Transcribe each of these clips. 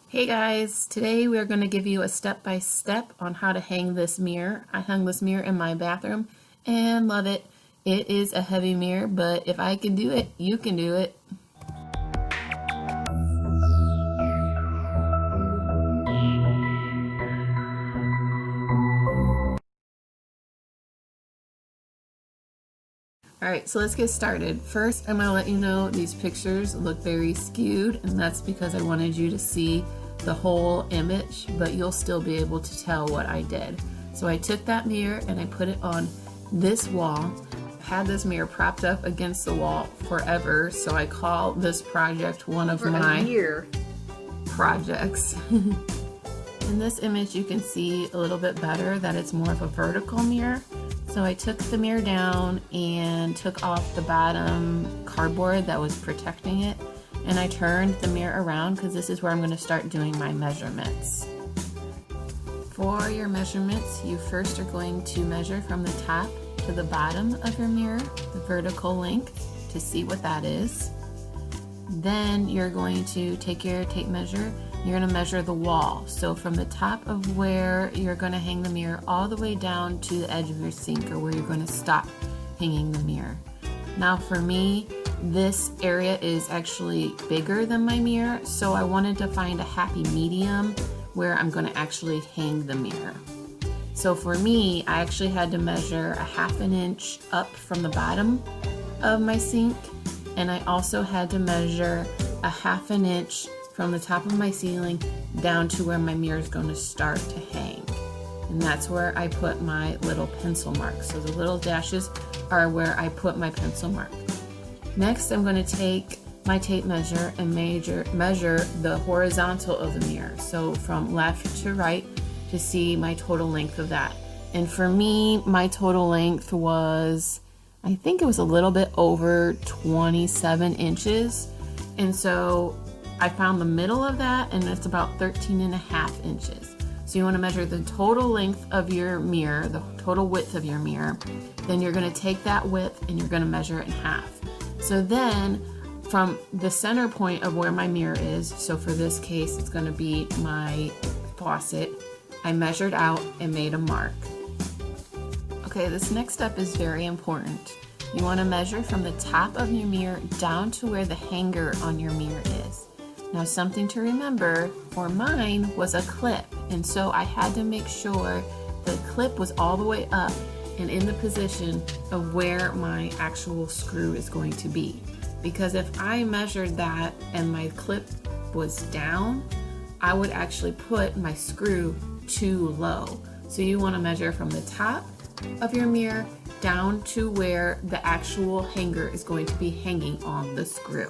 Hey guys, today we're going to give you a step-by-step on how to hang this mirror. I hung this mirror in my bathroom and love it. It is a heavy mirror, but if I can do it, you can do it. Alright, so let's get started. First, I'm going to let you know these pictures look very skewed, and that's because I wanted you to see the whole image, but you'll still be able to tell what I did. So I took that mirror and I put it on this wall. I've had this mirror propped up against the wall forever, so I call this project one of my projects. In this image you can see a little bit better that it's more of a vertical mirror. So I took the mirror down and took off the bottom cardboard that was protecting it, and I turned the mirror around because this is where I'm going to start doing my measurements. For your measurements, you first are going to measure from the top to the bottom of your mirror, the vertical length, to see what that is. Then you're going to take your tape measure. You're going to measure the wall. So from the top of where you're going to hang the mirror all the way down to the edge of your sink, or where you're going to stop hanging the mirror. Now for me, this area is actually bigger than my mirror, so I wanted to find a happy medium where I'm going to actually hang the mirror. So for me, I actually had to measure a 1/2 inch up from the bottom of my sink, and I also had to measure a 1/2 inch from the top of my ceiling down to where my mirror is going to start to hang. And that's where I put my little pencil marks. So the little dashes are where I put my pencil mark. Next, I'm going to take my tape measure and measure the horizontal of the mirror. So from left to right to see my total length of that. And for me, my total length was, I think it was a little bit over 27 inches. And so I found the middle of that, and it's about 13.5 inches. So you want to measure the total length of your mirror, the total width of your mirror. Then you're going to take that width and you're going to measure it in half. So then from the center point of where my mirror is, so for this case it's going to be my faucet, I measured out and made a mark. Okay, this next step is very important. You want to measure from the top of your mirror down to where the hanger on your mirror is. Now something to remember, for mine was a clip, and so I had to make sure the clip was all the way up and in the position of where my actual screw is going to be. Because if I measured that and my clip was down, I would actually put my screw too low. So you want to measure from the top of your mirror down to where the actual hanger is going to be hanging on the screw.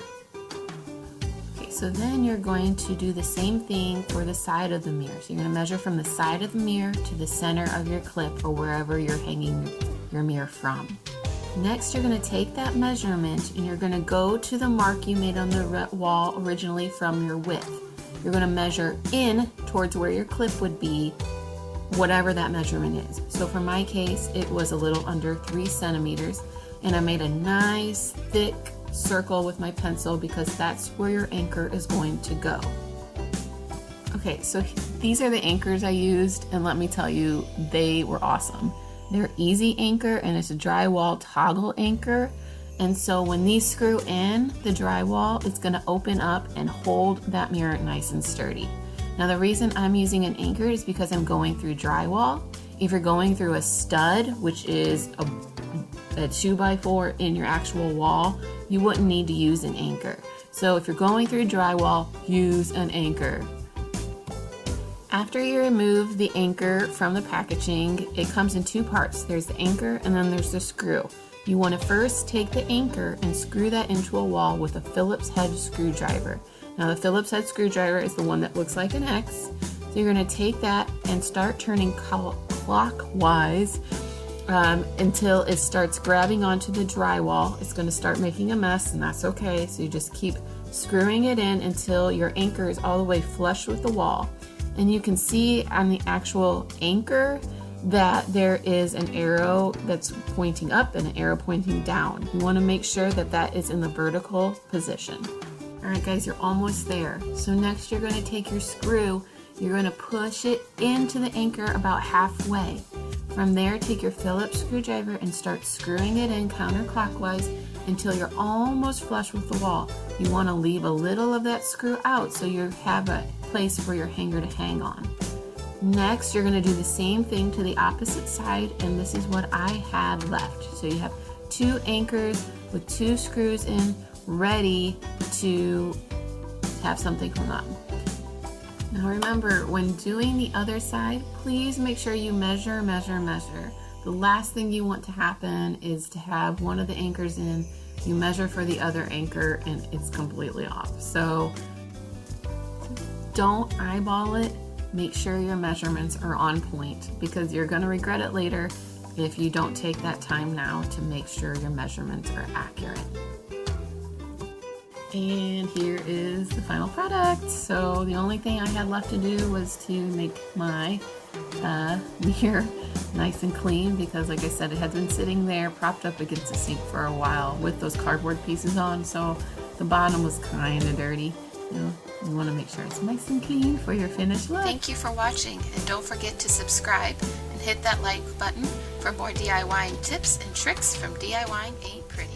So then you're going to do the same thing for the side of the mirror. So you're going to measure from the side of the mirror to the center of your clip, or wherever you're hanging your mirror from. Next, you're going to take that measurement and you're going to go to the mark you made on the wall originally from your width. You're going to measure in towards where your clip would be, whatever that measurement is. So for my case, it was a little under 3 centimeters, and I made a nice thick circle with my pencil because that's where your anchor is going to go. Okay, so these are the anchors I used, and let me tell you, they were awesome. They're EZ Anchor, and it's a drywall toggle anchor. And so when these screw in the drywall, it's going to open up and hold that mirror nice and sturdy. Now the reason I'm using an anchor is because I'm going through drywall. If you're going through a stud, which is a 2x4 in your actual wall, you wouldn't need to use an anchor. So if you're going through drywall, use an anchor. After you remove the anchor from the packaging, it comes in 2 parts. There's the anchor and then there's the screw. You want to first take the anchor and screw that into a wall with a Phillips head screwdriver. Now the Phillips head screwdriver is the one that looks like an X. So you're going to take that and start turning clockwise until it starts grabbing onto the drywall. It's going to start making a mess, and that's okay. So you just keep screwing it in until your anchor is all the way flush with the wall. And you can see on the actual anchor that there is an arrow that's pointing up and an arrow pointing down. You want to make sure that that is in the vertical position. Alright guys, you're almost there. So next you're going to take your screw, you're going to push it into the anchor about halfway. From there, take your Phillips screwdriver and start screwing it in counterclockwise until you're almost flush with the wall. You want to leave a little of that screw out so you have a place for your hanger to hang on. Next, you're going to do the same thing to the opposite side, and this is what I had left. So you have 2 anchors with 2 screws in, ready to have something come up. Now remember, when doing the other side, please make sure you measure. The last thing you want to happen is to have one of the anchors in, you measure for the other anchor, and it's completely off. So don't eyeball it. Make sure your measurements are on point, because you're going to regret it later if you don't take that time now to make sure your measurements are accurate. And here is the final product. So the only thing I had left to do was to make my mirror nice and clean, because like I said, it had been sitting there propped up against the sink for a while with those cardboard pieces on, so the bottom was kind of dirty. You want to make sure it's nice and clean for your finished look. Thank you for watching, and don't forget to subscribe and hit that like button for more DIYing tips and tricks from DIYing Ain't Pretty.